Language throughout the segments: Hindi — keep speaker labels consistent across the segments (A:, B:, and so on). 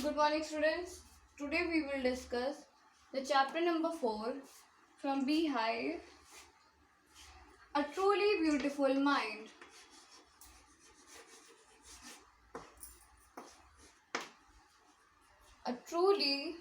A: Good morning, students. Today we will discuss the chapter number 4 from Beehive, A Truly Beautiful Mind. A truly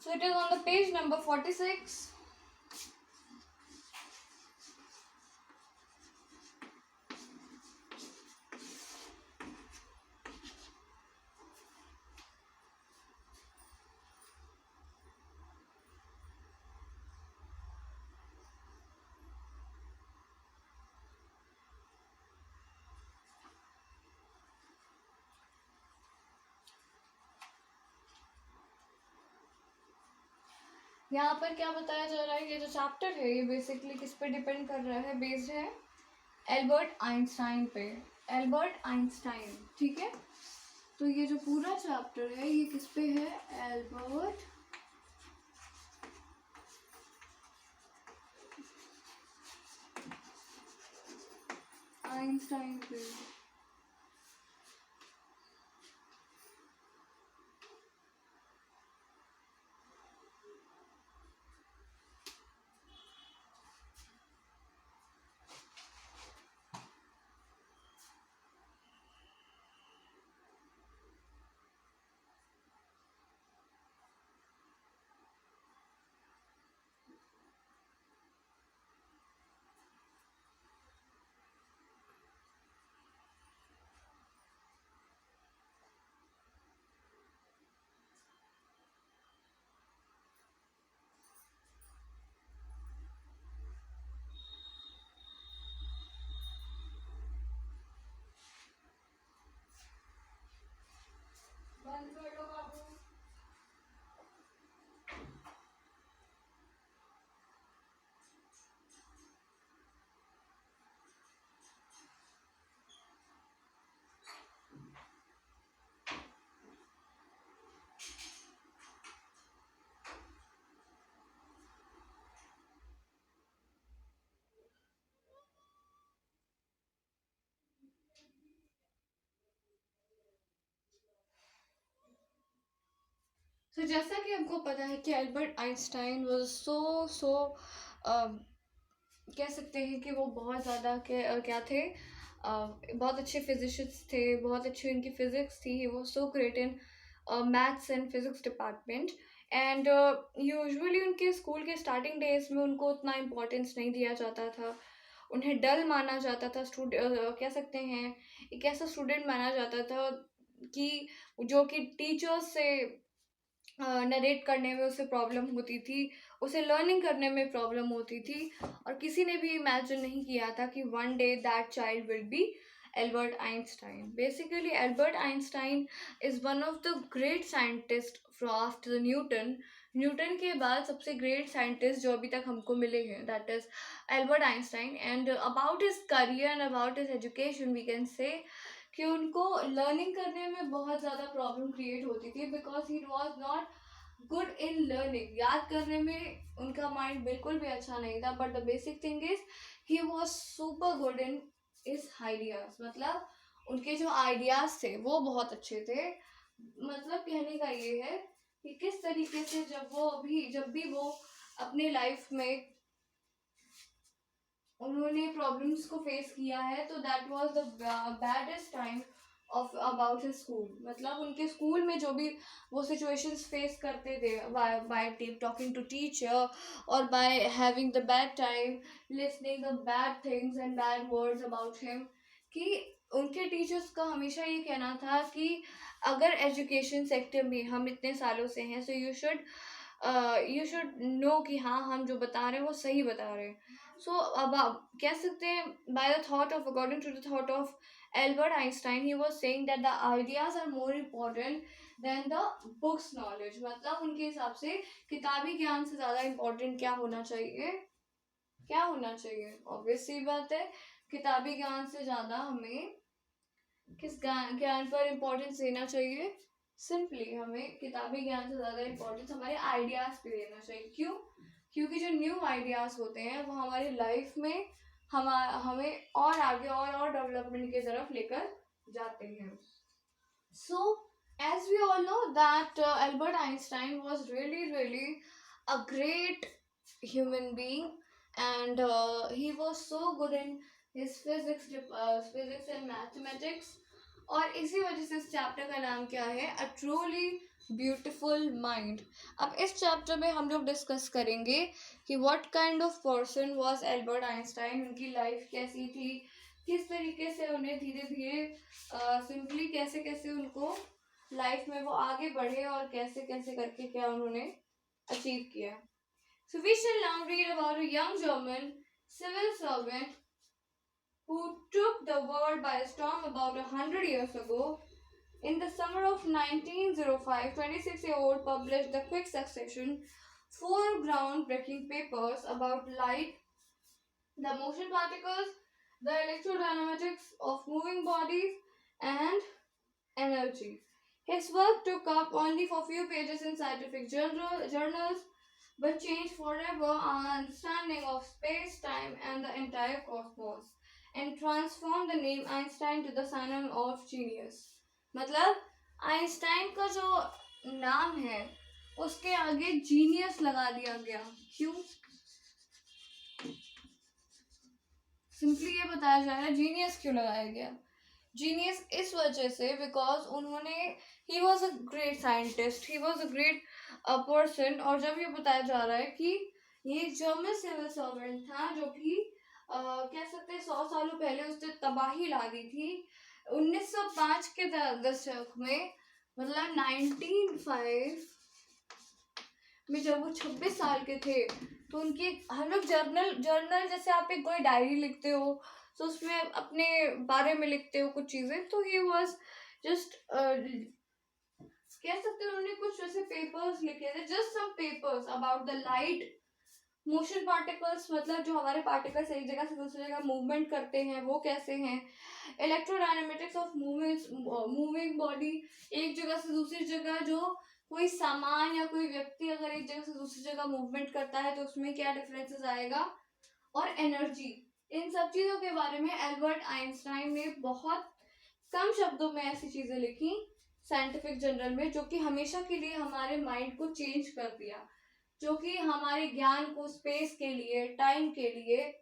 A: so it is on the page number 46. यहाँ पर क्या बताया जा रहा है, ये जो चैप्टर है ये बेसिकली किस पे डिपेंड कर रहा है, बेस्ड है एल्बर्ट आइंस्टाइन पे। एल्बर्ट आइंस्टाइन, ठीक है। तो ये जो पूरा चैप्टर है ये किस पे है, एल्बर्ट आइंस्टाइन पे। बंद कर लो बाबू। तो जैसा कि हमको पता है कि एल्बर्ट आइंस्टाइन वाज सो कह सकते हैं कि वो बहुत ज़्यादा क्या थे, बहुत अच्छे फिजिशिस्ट थे, बहुत अच्छी उनकी फिजिक्स थी। वो so great in maths and physics department. And usually उनके स्कूल के स्टार्टिंग डेज में उनको उतना इम्पोर्टेंस नहीं दिया जाता था, उन्हें डल माना जाता था। कह सकते हैं एक ऐसा स्टूडेंट माना जाता था कि जो कि टीचर्स से नरेट करने में उसे प्रॉब्लम होती थी, उसे लर्निंग करने में प्रॉब्लम होती थी। और किसी ने भी इमेजिन नहीं किया था कि one day that child will be Albert Einstein. Basically Albert Einstein is one of the great scientist after Newton. Newton के बाद सबसे ग्रेट साइंटिस्ट जो अभी तक हमको मिले हैं, that is Albert Einstein. And about his career and about his education we can say कि उनको लर्निंग करने में बहुत ज़्यादा प्रॉब्लम क्रिएट होती थी, because he was not good in learning. याद करने में उनका माइंड बिल्कुल भी अच्छा नहीं था, but the basic thing is he was super good in is ideas. मतलब उनके जो आइडियाज थे वो बहुत अच्छे थे। मतलब कहने का ये है कि किस तरीके से जब भी वो अपने लाइफ में उन्होंने प्रॉब्लम्स को फेस किया है, तो that was the baddest time of about his school, मतलब उनके स्कूल में जो भी वो सिचुएशंस फेस करते थे बाय टॉकिंग टू टीचर और by having the bad time, listening the bad things and bad words about him, कि उनके टीचर्स का हमेशा ये कहना था कि अगर एजुकेशन सेक्टर में हम इतने सालों से हैं, सो यू शुड नो कि हाँ हम जो बता रहे हैं वो सही बता रहे हैं. सो अब आप कह सकते हैं, by the thought of according to the thought of Albert Einstein, he was saying that the ideas are more important than the books knowledge. मतलब उनके हिसाब से किताबी ज्ञान से ज़्यादा important क्या होना चाहिए, क्या होना चाहिए, ऑब्वियस सी बात है, किताबी ज्ञान से ज़्यादा हमें किस ज्ञान पर इम्पोर्टेंस देना चाहिए. सिंपली हमें किताबी ज्ञान से ज़्यादा इम्पोर्टेंस हमारे आइडियाज़ पे देना चाहिए. क्यों? क्योंकि जो न्यू आइडियाज़ होते हैं वो हमारी लाइफ में हमें और आगे और डेवलपमेंट की तरफ लेकर जाते हैं. So, as we all know that Albert Einstein was really a great human being, and he was so good in his physics and mathematics. और इसी वजह से इस चैप्टर का नाम क्या है, अ ट्रूली ब्यूटिफुल माइंड. अब इस चैप्टर में हम लोग डिस्कस करेंगे कि what kind of person was Albert Einstein, उनकी लाइफ कैसी थी, किस तरीके से उन्हें धीरे धीरे सिंपली कैसे कैसे उनको लाइफ में वो आगे बढ़े और कैसे कैसे करके क्या उन्होंने अचीव किया. So we shall now read about a young German civil servant who took the world by storm about 100 years ago. In the summer of 1905, 26-year-old published the quick succession four groundbreaking papers about light, the motion particles, the electrodynamics of moving bodies, and energy. His work took up only for few pages in scientific journals, but changed forever our understanding of space, time, and the entire cosmos, and transformed the name Einstein to the synonym of genius. मतलब आइंस्टाइन का जो नाम है उसके आगे जीनियस लगा दिया गया. क्यों? सिंपली ये बताया जा रहा है जीनियस क्यों लगाया गया. जीनियस इस वजह से बिकॉज उन्होंने, he was a great scientist, he was a great person. और जब ये बताया जा रहा है कि ये जर्मन सिविल सर्वेंट था जो कि कह सकते हैं 100 सालों पहले उसने तबाही ला दी थी 1905 के दशक में. मतलब 1905 में जब वो 26 साल के थे तो उनकी, हम लोग जर्नल जैसे आप एक कोई डायरी लिखते हो तो उसमें अपने बारे में लिखते हो कुछ चीज़ें, तो ही वॉज जस्ट कह सकते हैं उन्होंने कुछ ऐसे पेपर्स लिखे थे, just some papers about the light, motion particles, मतलब जो हमारे पार्टिकल्स एक जगह से दूसरी जगह मूवमेंट करते हैं वो कैसे हैं, इलेक्ट्रोडायनेमिक्स ऑफ मूविंग बॉडी, एक जगह से दूसरी जगह जो कोई सामान या कोई व्यक्ति अगर एक जगह से दूसरी जगह मूवमेंट करता है तो उसमें क्या डिफरेंसेस आएगा, और एनर्जी. इन सब चीज़ों के बारे में एल्बर्ट आइंस्टाइन ने बहुत कम शब्दों में ऐसी चीज़ें लिखी साइंटिफिक जर्नल में जो कि हमेशा के लिए हमारे माइंड को चेंज कर दिया, जो कि हमारे ज्ञान को स्पेस के लिए, टाइम के लिए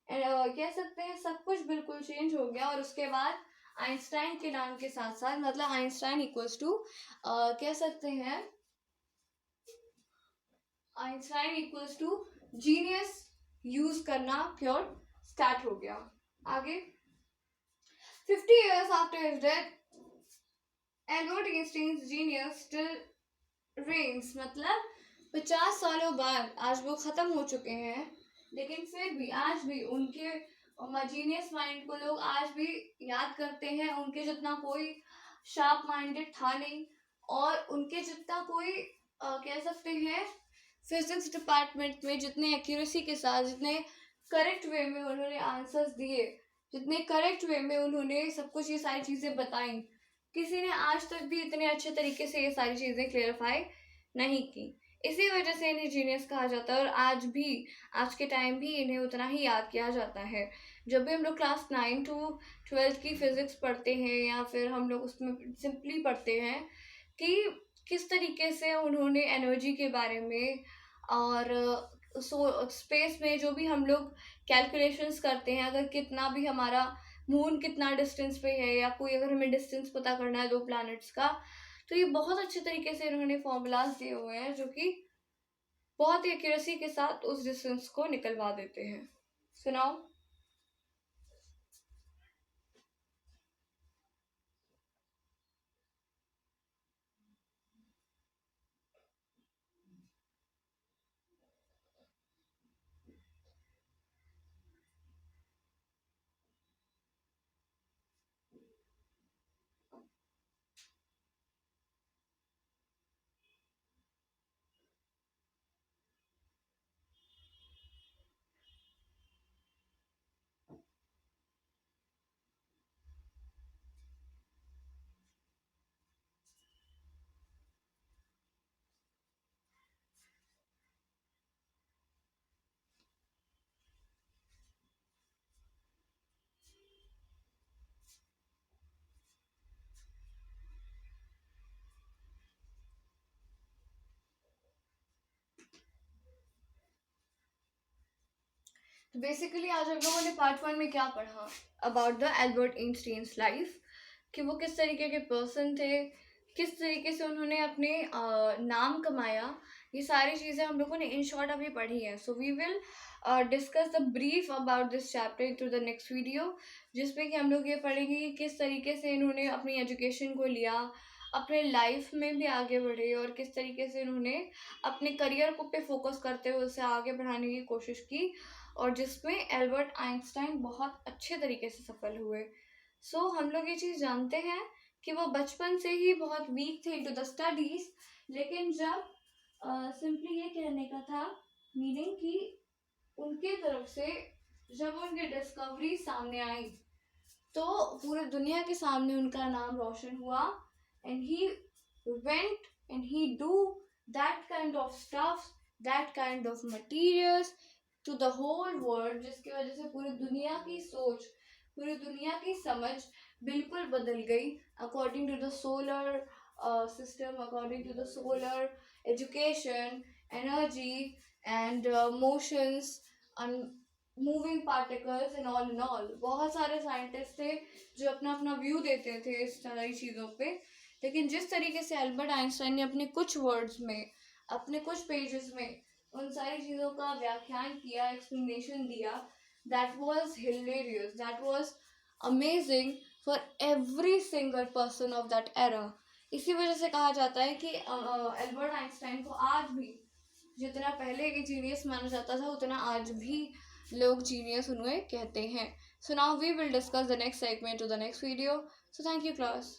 A: कह सकते हैं सब कुछ बिल्कुल चेंज हो गया. और उसके बाद आइंस्टाइन के नाम के साथ साथ, मतलब आइंस्टाइन इक्वल्स टू कह सकते हैं Einstein equals to genius use करना प्योर स्टार्ट हो गया. आगे 50 years after his death, Albert Einstein's genius still reigns. मतलब 50 सालों बाद आज वो ख़त्म हो चुके हैं, लेकिन फिर भी आज भी उनके जीनियस माइंड को लोग आज भी याद करते हैं. उनके जितना कोई शार्प माइंडेड था नहीं, और उनके जितना कोई कह सकते हैं फिजिक्स डिपार्टमेंट में जितने एक्यूरेसी के साथ, जितने करेक्ट वे में उन्होंने आंसर्स दिए, जितने करेक्ट वे में उन्होंने सब कुछ ये सारी चीज़ें बताई, किसी ने आज तक भी इतने अच्छे तरीके से ये सारी चीज़ें क्लेरिफाई नहीं की. इसी वजह से इन्हें जीनियस कहा जाता है, और आज के टाइम भी इन्हें उतना ही याद किया जाता है. जब भी हम लोग क्लास 9 to 12 की फिज़िक्स पढ़ते हैं या फिर हम लोग उसमें सिंपली पढ़ते हैं कि किस तरीके से उन्होंने एनर्जी के बारे में और स्पेस में जो भी हम लोग कैलकुलेशंस करते हैं, अगर कितना भी हमारा मून कितना डिस्टेंस पे है, या कोई अगर हमें डिस्टेंस पता करना है दो प्लैनेट्स का, तो ये बहुत अच्छे तरीके से इन्होंने फॉर्मूलाज दिए हुए हैं जो कि बहुत ही एक्यूरेसी के साथ उस डिस्टेंस को निकलवा देते हैं। सुनाओ। तो बेसिकली आज हम लोगों ने पार्ट 1 में क्या पढ़ा about the Albert Einstein's life, कि वो किस तरीके के पर्सन थे, किस तरीके से उन्होंने अपने नाम कमाया। ये सारी चीज़ें हम लोगों ने इन शॉर्ट अभी पढ़ी हैं। So we will discuss the brief about this chapter through the next video, जिसमें कि हम लोग ये पढ़ेंगे कि किस तरीके से इन्होंने अपनी एजुकेशन को लिया, अपने लाइफ में भी आगे बढ़े, और किस तरीके से इन्होंने अपने करियर को पे फोकस करते हुए उसे आगे बढ़ाने की कोशिश की, और जिसमें एल्बर्ट आइंस्टाइन बहुत अच्छे तरीके से सफल हुए। सो हम लोग ये चीज़ जानते हैं कि वो बचपन से ही बहुत वीक थे इनटू द स्टडीज, लेकिन जब सिंपली ये कहने का था मीनिंग कि उनके तरफ से जब उनकी डिस्कवरी सामने आई तो पूरे दुनिया के सामने उनका नाम रोशन हुआ, and he went and he do that kind of stuff, that kind of materials to the whole world, जिसकी वजह से पूरी दुनिया की सोच, पूरी दुनिया की समझ बिल्कुल बदल गई according to the solar system, according to the solar education, energy and motions, moving particles and all in all. बहुत सारे साइंटिस्ट थे जो अपना अपना व्यू देते थे इस सारी चीज़ों पे, लेकिन जिस तरीके से एल्बर्ट आइंस्टाइन ने अपने कुछ वर्ड्स में, अपने कुछ पेजेस में उन सारी चीज़ों का व्याख्यान किया, एक्सप्लेनेशन दिया, that was hilarious, that was amazing for every single person of that era. इसी वजह से कहा जाता है कि एल्बर्ट आइंस्टाइन को आज भी जितना पहले के जीनियस माना जाता था उतना आज भी लोग जीनियस उन्हें कहते हैं। So now we will discuss the next segment to the next video. So thank you class.